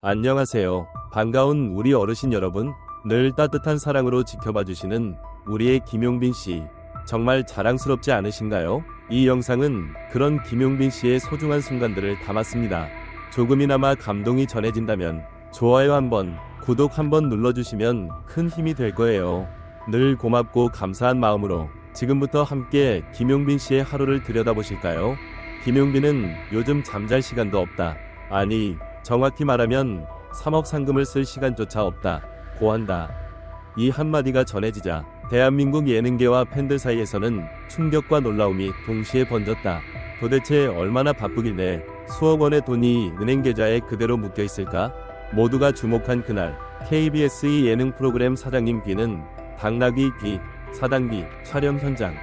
안녕하세요. 반가운 우리 어르신 여러분. 늘 따뜻한 사랑으로 지켜봐 주시는 우리의 김용빈 씨. 정말 자랑스럽지 않으신가요? 이 영상은 그런 김용빈 씨의 소중한 순간들을 담았습니다. 조금이나마 감동이 전해진다면 좋아요 한번, 구독 한번 눌러주시면 큰 힘이 될 거예요. 늘 고맙고 감사한 마음으로 지금부터 함께 김용빈 씨의 하루를 들여다보실까요? 김용빈은 요즘 잠잘 시간도 없다. 아니, 정확히 말하면 3억 상금을 쓸 시간조차 없다. 고한다. 이 한마디가 전해지자 대한민국 예능계와 팬들 사이에서는 충격과 놀라움이 동시에 번졌다. 도대체 얼마나 바쁘길래 수억 원의 돈이 은행 계좌에 그대로 묶여 있을까? 모두가 주목한 그날, KBS의 예능 프로그램 사장님 귀는 당나귀 귀, 사당귀 촬영 현장.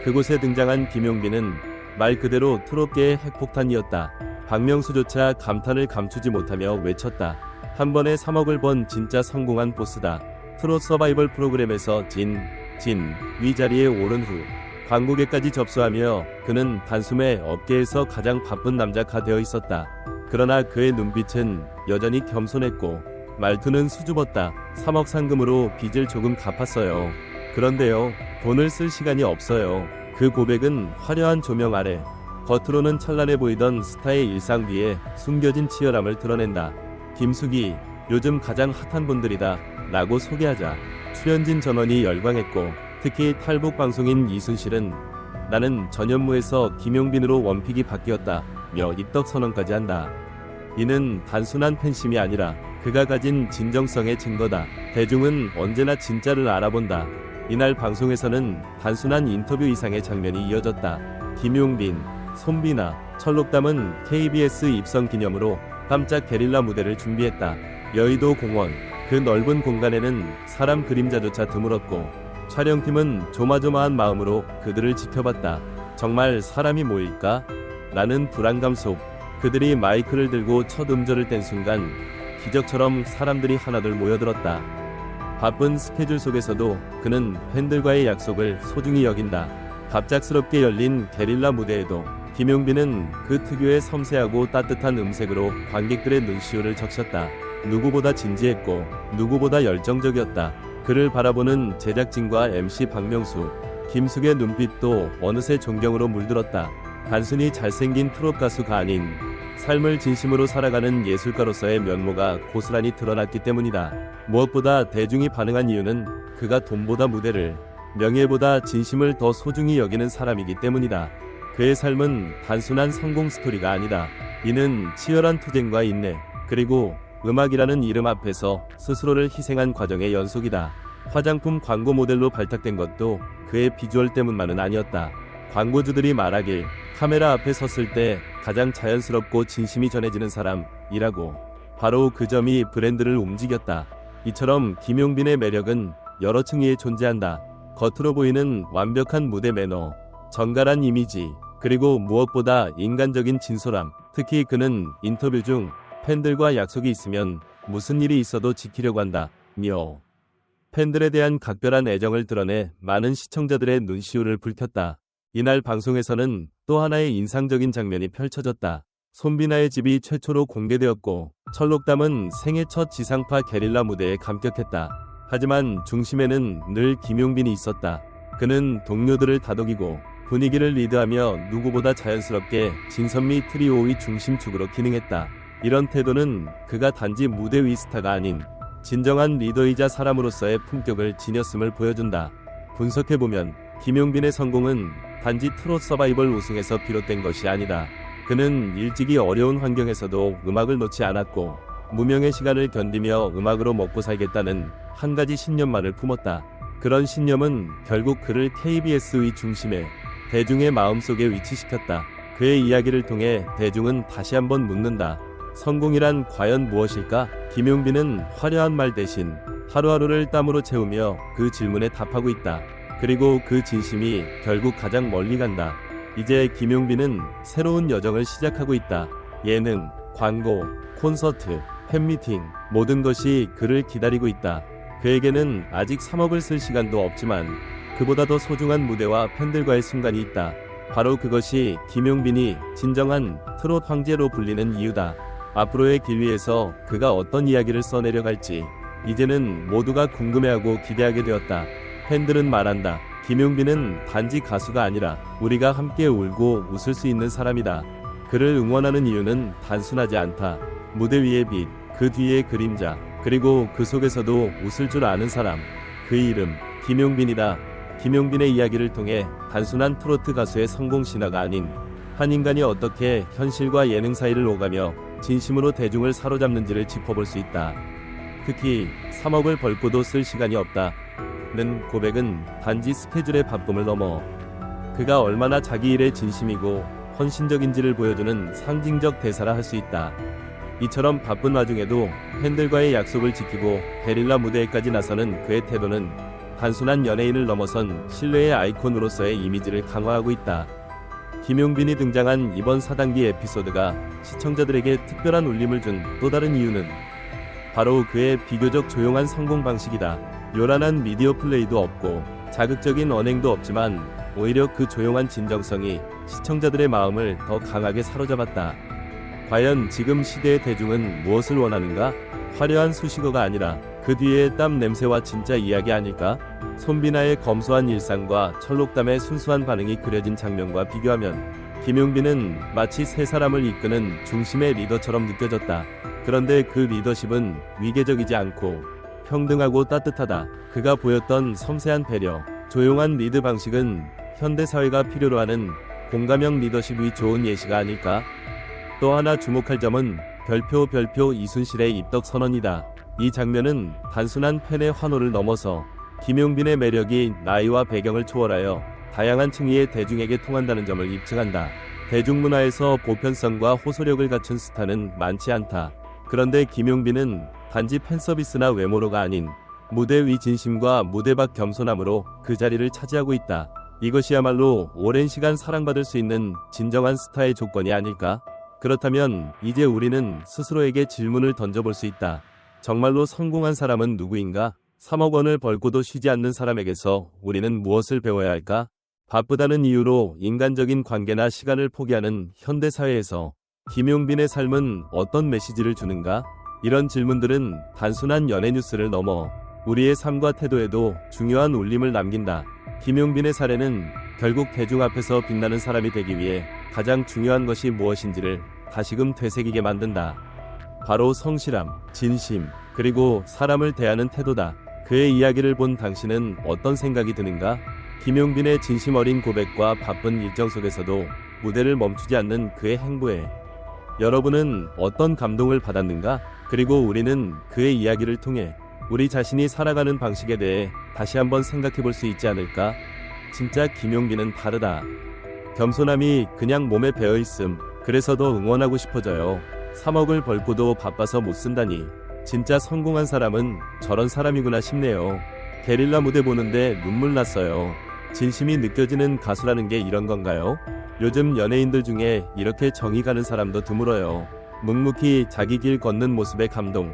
그곳에 등장한 김용빈은 말 그대로 트롯계의 핵폭탄이었다. 박명수조차 감탄을 감추지 못하며 외쳤다. 한 번에 3억을 번 진짜 성공한 보스다. 트롯 서바이벌 프로그램에서 위자리에 오른 후 광고계까지 접수하며 그는 단숨에 업계에서 가장 바쁜 남자가 되어 있었다. 그러나 그의 눈빛은 여전히 겸손했고 말투는 수줍었다. 3억 상금으로 빚을 조금 갚았어요. 그런데요, 돈을 쓸 시간이 없어요. 그 고백은 화려한 조명 아래 겉으로는 찬란해 보이던 스타의 일상 뒤에 숨겨진 치열함을 드러낸다. 김숙이 요즘 가장 핫한 분들이다 라고 소개하자 출연진 전원이 열광했고, 특히 탈북 방송인 이순실은 나는 전현무에서 김용빈으로 원픽이 바뀌었다 며 입덕 선언까지 한다. 이는 단순한 팬심이 아니라 그가 가진 진정성의 증거다. 대중은 언제나 진짜를 알아본다. 이날 방송에서는 단순한 인터뷰 이상의 장면이 이어졌다. 김용빈, 손비나, 철록담은 KBS 입성 기념으로 깜짝 게릴라 무대를 준비했다. 여의도 공원, 그 넓은 공간에는 사람 그림자조차 드물었고 촬영팀은 조마조마한 마음으로 그들을 지켜봤다. 정말 사람이 모일까? 라는 불안감 속 그들이 마이크를 들고 첫 음절을 뗀 순간 기적처럼 사람들이 하나둘 모여들었다. 바쁜 스케줄 속에서도 그는 팬들과의 약속을 소중히 여긴다. 갑작스럽게 열린 게릴라 무대에도 김용빈은 그 특유의 섬세하고 따뜻한 음색으로 관객들의 눈시울을 적셨다. 누구보다 진지했고 누구보다 열정적이었다. 그를 바라보는 제작진과 MC 박명수, 김숙의 눈빛도 어느새 존경으로 물들었다. 단순히 잘생긴 트롯 가수가 아닌 삶을 진심으로 살아가는 예술가로서의 면모가 고스란히 드러났기 때문이다. 무엇보다 대중이 반응한 이유는 그가 돈보다 무대를, 명예보다 진심을 더 소중히 여기는 사람이기 때문이다. 그의 삶은 단순한 성공 스토리가 아니다. 이는 치열한 투쟁과 인내, 그리고 음악이라는 이름 앞에서 스스로를 희생한 과정의 연속이다. 화장품 광고 모델로 발탁된 것도 그의 비주얼 때문만은 아니었다. 광고주들이 말하길 카메라 앞에 섰을 때 가장 자연스럽고 진심이 전해지는 사람이라고. 바로 그 점이 브랜드를 움직였다. 이처럼 김용빈의 매력은 여러 층위에 존재한다. 겉으로 보이는 완벽한 무대 매너, 정갈한 이미지, 그리고 무엇보다 인간적인 진솔함. 특히 그는 인터뷰 중 팬들과 약속이 있으면 무슨 일이 있어도 지키려고 한다 며 팬들에 대한 각별한 애정을 드러내 많은 시청자들의 눈시울을 붉혔다. 이날 방송에서는 또 하나의 인상적인 장면이 펼쳐졌다. 손비나의 집이 최초로 공개되었고 철록담은 생애 첫 지상파 게릴라 무대에 감격했다. 하지만 중심에는 늘 김용빈이 있었다. 그는 동료들을 다독이고 분위기를 리드하며 누구보다 자연스럽게 진선미 트리오의 중심축으로 기능했다. 이런 태도는 그가 단지 무대 위 스타가 아닌 진정한 리더이자 사람으로서의 품격을 지녔음을 보여준다. 분석해보면 김용빈의 성공은 단지 트롯 서바이벌 우승에서 비롯된 것이 아니다. 그는 일찍이 어려운 환경에서도 음악을 놓지 않았고 무명의 시간을 견디며 음악으로 먹고 살겠다는 한 가지 신념만을 품었다. 그런 신념은 결국 그를 KBS의 중심에, 대중의 마음속에 위치시켰다. 그의 이야기를 통해 대중은 다시 한번 묻는다. 성공이란 과연 무엇일까? 김용빈은 화려한 말 대신 하루하루를 땀으로 채우며 그 질문에 답하고 있다. 그리고 그 진심이 결국 가장 멀리 간다. 이제 김용빈은 새로운 여정을 시작하고 있다. 예능, 광고, 콘서트, 팬미팅, 모든 것이 그를 기다리고 있다. 그에게는 아직 3억을 쓸 시간도 없지만 그보다 더 소중한 무대와 팬들과의 순간이 있다. 바로 그것이 김용빈이 진정한 트롯 황제로 불리는 이유다. 앞으로의 길 위에서 그가 어떤 이야기를 써내려갈지 이제는 모두가 궁금해하고 기대하게 되었다. 팬들은 말한다. 김용빈은 단지 가수가 아니라 우리가 함께 울고 웃을 수 있는 사람이다. 그를 응원하는 이유는 단순하지 않다. 무대 위의 빛, 그 뒤의 그림자, 그리고 그 속에서도 웃을 줄 아는 사람. 그 이름, 김용빈이다. 김용빈의 이야기를 통해 단순한 트로트 가수의 성공 신화가 아닌 한 인간이 어떻게 현실과 예능 사이를 오가며 진심으로 대중을 사로잡는지를 짚어볼 수 있다. 특히 3억을 벌고도 쓸 시간이 없다는 고백은 단지 스케줄의 바쁨을 넘어 그가 얼마나 자기 일에 진심이고 헌신적인지를 보여주는 상징적 대사라 할 수 있다. 이처럼 바쁜 와중에도 팬들과의 약속을 지키고 게릴라 무대에까지 나서는 그의 태도는 단순한 연예인을 넘어선 신뢰의 아이콘으로서의 이미지를 강화하고 있다. 김용빈이 등장한 이번 4단기 에피소드가 시청자들에게 특별한 울림을 준 또 다른 이유는 바로 그의 비교적 조용한 성공 방식이다. 요란한 미디어 플레이도 없고 자극적인 언행도 없지만 오히려 그 조용한 진정성이 시청자들의 마음을 더 강하게 사로잡았다. 과연 지금 시대의 대중은 무엇을 원하는가? 화려한 수식어가 아니라 그 뒤의 땀 냄새와 진짜 이야기 아닐까? 손비나의 검소한 일상과 철록담의 순수한 반응이 그려진 장면과 비교하면 김용빈은 마치 세 사람을 이끄는 중심의 리더처럼 느껴졌다. 그런데 그 리더십은 위계적이지 않고 평등하고 따뜻하다. 그가 보였던 섬세한 배려, 조용한 리드 방식은 현대사회가 필요로 하는 공감형 리더십이 좋은 예시가 아닐까? 또 하나 주목할 점은 별표 이순실의 입덕 선언이다. 이 장면은 단순한 팬의 환호를 넘어서 김용빈의 매력이 나이와 배경을 초월하여 다양한 층위의 대중에게 통한다는 점을 입증한다. 대중문화에서 보편성과 호소력을 갖춘 스타는 많지 않다. 그런데 김용빈은 단지 팬서비스나 외모로가 아닌 무대 위 진심과 무대 밖 겸손함으로 그 자리를 차지하고 있다. 이것이야말로 오랜 시간 사랑받을 수 있는 진정한 스타의 조건이 아닐까? 그렇다면 이제 우리는 스스로에게 질문을 던져볼 수 있다. 정말로 성공한 사람은 누구인가? 3억 원을 벌고도 쉬지 않는 사람에게서 우리는 무엇을 배워야 할까? 바쁘다는 이유로 인간적인 관계나 시간을 포기하는 현대사회에서 김용빈의 삶은 어떤 메시지를 주는가? 이런 질문들은 단순한 연예 뉴스를 넘어 우리의 삶과 태도에도 중요한 울림을 남긴다. 김용빈의 사례는 결국 대중 앞에서 빛나는 사람이 되기 위해 가장 중요한 것이 무엇인지를 다시금 되새기게 만든다. 바로 성실함, 진심, 그리고 사람을 대하는 태도다. 그의 이야기를 본 당신은 어떤 생각이 드는가? 김용빈의 진심 어린 고백과 바쁜 일정 속에서도 무대를 멈추지 않는 그의 행보에 여러분은 어떤 감동을 받았는가? 그리고 우리는 그의 이야기를 통해 우리 자신이 살아가는 방식에 대해 다시 한번 생각해 볼 수 있지 않을까? 진짜 김용빈은 다르다. 겸손함이 그냥 몸에 배어있음. 그래서 더 응원하고 싶어져요. 3억을 벌고도 바빠서 못 쓴다니. 진짜 성공한 사람은 저런 사람이구나 싶네요. 게릴라 무대 보는데 눈물 났어요. 진심이 느껴지는 가수라는 게 이런 건가요? 요즘 연예인들 중에 이렇게 정이 가는 사람도 드물어요. 묵묵히 자기 길 걷는 모습에 감동.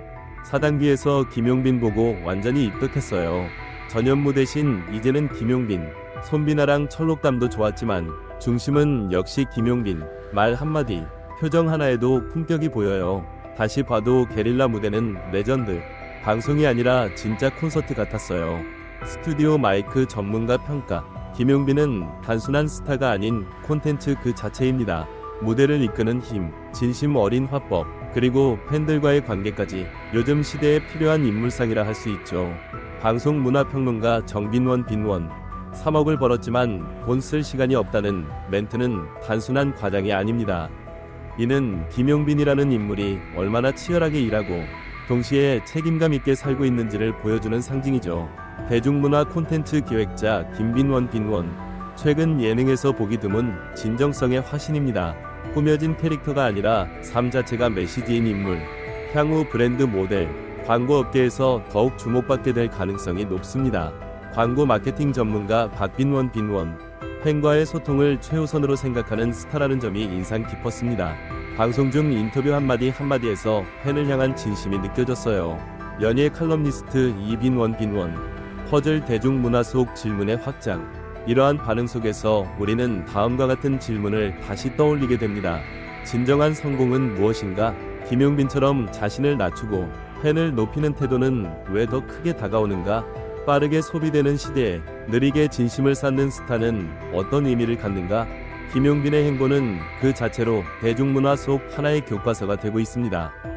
4단기에서 김용빈 보고 완전히 입덕했어요. 전현무 대신 이제는 김용빈. 손비나랑 철록담도 좋았지만 중심은 역시 김용빈. 말 한마디, 표정 하나에도 품격이 보여요. 다시 봐도 게릴라 무대는 레전드. 방송이 아니라 진짜 콘서트 같았어요. 스튜디오 마이크 전문가 평가. 김용빈은 단순한 스타가 아닌 콘텐츠 그 자체입니다. 무대를 이끄는 힘, 진심 어린 화법, 그리고 팬들과의 관계까지 요즘 시대에 필요한 인물상이라 할 수 있죠. 방송문화평론가 정빈원 빈원. 3억을 벌었지만 돈 쓸 시간이 없다는 멘트는 단순한 과장이 아닙니다. 이는 김용빈이라는 인물이 얼마나 치열하게 일하고 동시에 책임감 있게 살고 있는지를 보여주는 상징이죠. 대중문화 콘텐츠 기획자 김빈원 빈원. 최근 예능에서 보기 드문 진정성의 화신입니다. 꾸며진 캐릭터가 아니라 삶 자체가 메시지인 인물. 향후 브랜드 모델, 광고업계에서 더욱 주목받게 될 가능성이 높습니다. 광고 마케팅 전문가 박빈원 빈원. 팬과의 소통을 최우선으로 생각하는 스타라는 점이 인상 깊었습니다. 방송 중 인터뷰 한마디에서 팬을 향한 진심이 느껴졌어요. 연예 칼럼니스트 이빈원 빈원. 퍼즐 대중문화 속 질문의 확장. 이러한 반응 속에서 우리는 다음과 같은 질문을 다시 떠올리게 됩니다. 진정한 성공은 무엇인가? 김용빈처럼 자신을 낮추고 팬을 높이는 태도는 왜 더 크게 다가오는가? 빠르게 소비되는 시대에 느리게 진심을 쌓는 스타는 어떤 의미를 갖는가? 김용빈의 행보는 그 자체로 대중문화 속 하나의 교과서가 되고 있습니다.